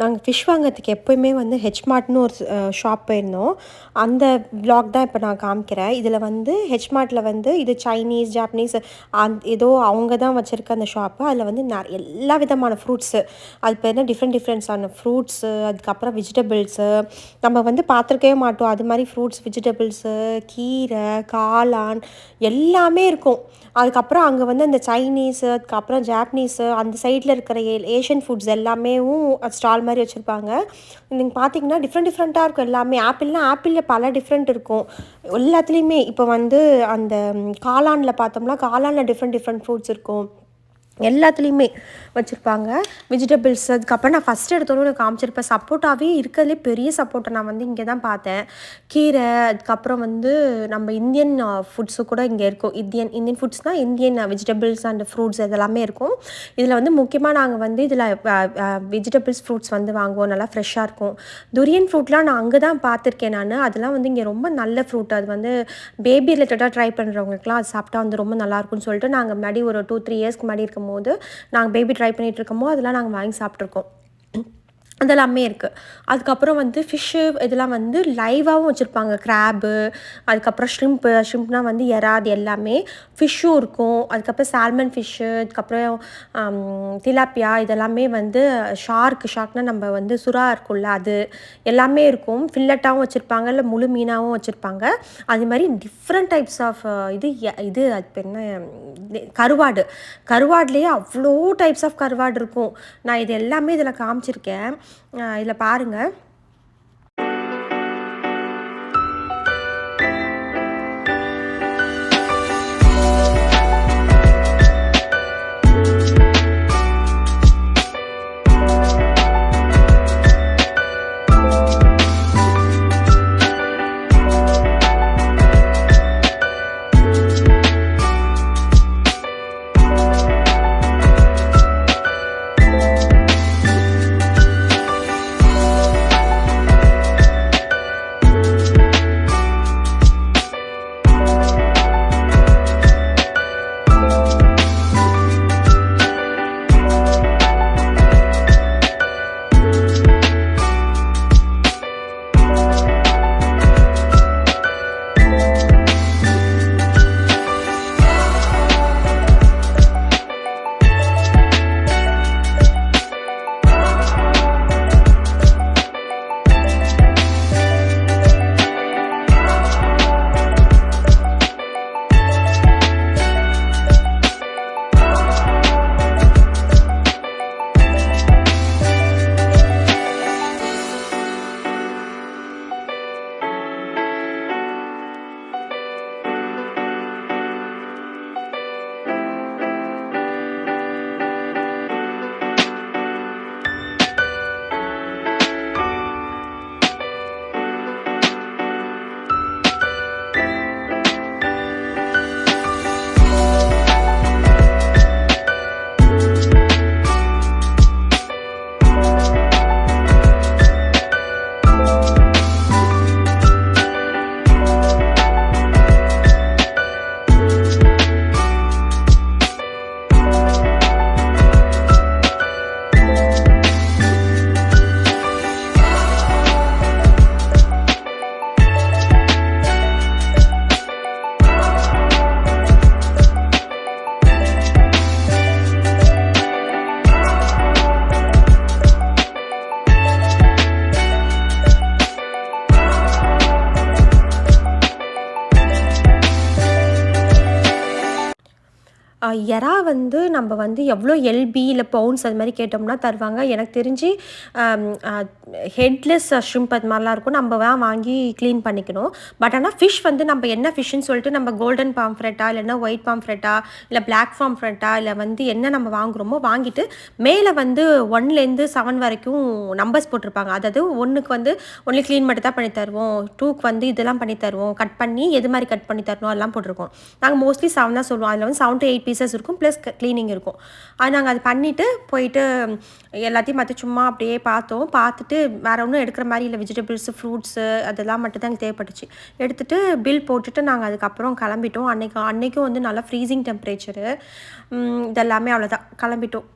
நாங்கள் ஃபிஷ் வாங்கிறதுக்கு எப்போயுமே வந்து ஹெச்மார்ட்னு ஒரு ஷாப் போயிருந்தோம். அந்த விளாக் தான் இப்போ நான் காமிக்கிறேன். இதில் வந்து ஹெச்மார்ட்டில் வந்து இது சைனீஸ், ஜாப்பனீஸ் ஏதோ அவங்க தான் வச்சுருக்க அந்த ஷாப்பு. அதில் வந்து எல்லா விதமான ஃப்ரூட்ஸு, அது பேர் என்ன டிஃப்ரெண்ட்ஸான ஃப்ரூட்ஸு, அதுக்கப்புறம் வெஜிடபிள்ஸு நம்ம வந்து பார்த்துருக்கவே மாட்டோம். அது மாதிரி ஃப்ரூட்ஸ், வெஜிடபிள்ஸு, கீரை, காளான் எல்லாமே இருக்கும். அதுக்கப்புறம் அங்கே வந்து அந்த சைனீஸு, அதுக்கப்புறம் ஜாப்பனீஸு, அந்த சைடில் இருக்கிற ஏஷியன் ஃபுட்ஸ் எல்லாமேவும் ஸ்டால் மாதிரி வச்சுருப்பாங்க. நீங்கள் பார்த்தீங்கன்னா டிஃப்ரெண்ட்டாக இருக்கும் எல்லாமே. ஆப்பிளில் பல டிஃப்ரெண்ட் இருக்கும் எல்லாத்துலேயுமே. இப்போ வந்து அந்த காளானில் பார்த்தோம்னா காளானில் டிஃப்ரெண்ட் ஃப்ரூட்ஸ் இருக்கும். எல்லாத்துலேயுமே வச்சுருப்பாங்க வெஜிடபிள்ஸ். அதுக்கப்புறம் நான் ஃபஸ்ட்டு எடுத்தோன்னு நான் காமிச்சிருப்பேன். சப்போட்டாவே இருக்கிறதுலே பெரிய சப்போட்டா நான் வந்து இங்கே தான் பார்த்தேன். கீரை, அதுக்கப்புறம் வந்து நம்ம இந்தியன் ஃபுட்ஸு கூட இங்கே இருக்கும். இந்தியன் ஃபுட்ஸ்னால் இந்தியன் வெஜிடபிள்ஸ் அண்ட் ஃப்ரூட்ஸ் இதெல்லாமே இருக்கும். இதில் வந்து முக்கியமாக நாங்கள் வந்து இதில் வெஜிடபிள்ஸ், ஃப்ரூட்ஸ் வந்து வாங்குவோம். நல்லா ஃப்ரெஷ்ஷாக இருக்கும். துரியன் ஃப்ரூட்லாம் நான் அங்கே தான் பார்த்துருக்கேன் நான். அதெல்லாம் வந்து இங்கே ரொம்ப நல்ல ஃப்ரூட். அது வந்து பேபி ரிலேட்டடாக ட்ரை பண்ணுறவங்களுக்குலாம் அது சாப்பிட்டா வந்து ரொம்ப நல்லாயிருக்கும்னு சொல்லிட்டு நாங்கள் முன்னாடி ஒரு 2-3 இயர்ஸ்க்கு முன்னாடி இருக்கும்போது நாங்கள் பேபி ட்ரை பண்ணிகிட்டு இருக்கும்போது அதெல்லாம் நாங்கள் வாங்கி சாப்பிட்ருக்கோம். அதெல்லாமே இருக்குது. அதுக்கப்புறம் வந்து ஃபிஷ்ஷு இதெல்லாம் வந்து லைவாகவும் வச்சுருப்பாங்க. கிராப்பு, அதுக்கப்புறம் ஷ்ரிம்ப்னால் வந்து எறா, அது எல்லாமே. ஃபிஷ்ஷும் இருக்கும். அதுக்கப்புறம் சால்மன் ஃபிஷ்ஷு, அதுக்கப்புறம் திலாப்பியா, இதெல்லாமே வந்து ஷார்க்னால் நம்ம வந்து சுறா இருக்கும்ல, அது எல்லாமே இருக்கும். ஃபில்லட்டாகவும் வச்சுருப்பாங்க, இல்லை முழு மீனாகவும் வச்சுருப்பாங்க. அது மாதிரி டிஃப்ரெண்ட் டைப்ஸ் ஆஃப் இது அது பேர் என்ன, கருவாடுலேயே அவ்வளோ டைப்ஸ் ஆஃப் கருவாடு இருக்கும். நான் இது எல்லாமே இதில் காமிச்சிருக்கேன். இதில் பாருங்கள். எறா வந்து நம்ம வந்து எவ்வளோ எல்பி இல்லை பவுண்ட்ஸ் அது மாதிரி கேட்டோம்னா தருவாங்க. எனக்கு தெரிஞ்சு ஹெட்லெஸ் ஷ்ரிம்ப் அது மாதிரிலாம் இருக்கும். நம்ம தான் வாங்கி க்ளீன் பண்ணிக்கணும். பட் ஆனால் ஃபிஷ் வந்து நம்ம என்ன ஃபிஷ்ஷுன்னு சொல்லிட்டு நம்ம கோல்டன் பாம்ஃப்ரெட்டா, இல்லைன்னா ஒயிட் பாம்ஃப்ரெட்டா, இல்லை பிளாக் பாம்ஃப்ரெட்டா, இல்லை வந்து என்ன நம்ம வாங்குகிறோமோ வாங்கிட்டு மேலே வந்து 1லேருந்து 7 வரைக்கும் நம்பர்ஸ் போட்டிருப்பாங்க. அதாவது 1க்கு வந்து ஒன்லி க்ளீன் மட்டும் தான் பண்ணி தருவோம், 2க்கு வந்து இதெல்லாம் பண்ணி தருவோம், கட் பண்ணி எது மாதிரி கட் பண்ணி தரணும் அதெல்லாம் போட்டிருக்கோம். நாங்கள் மோஸ்ட்லி 7 தான் சொல்லுவோம். அதில் வந்து 7 to 8 பீசஸ் இருக்கும், ப்ளஸ் க்ளீனிங் இருக்கும். அது நாங்கள் அது பண்ணிவிட்டு போயிட்டு எல்லாத்தையும் மற்ற சும்மா அப்படியே பார்த்தோம். பார்த்துட்டு வேறு ஒன்றும் எடுக்கிற மாதிரி இல்லை, வெஜிடபிள்ஸு, ஃப்ரூட்ஸு அதெல்லாம் மட்டும் தான் எனக்கு தேவைப்பட்டுச்சு. எடுத்துகிட்டு பில் போட்டுட்டு நாங்கள் அதுக்கப்புறம் கிளம்பிட்டோம். அன்றைக்கும் வந்து நல்லா ஃப்ரீசிங் டெம்பரேச்சரு, இதெல்லாமே அவ்வளோதான், கிளம்பிட்டோம்.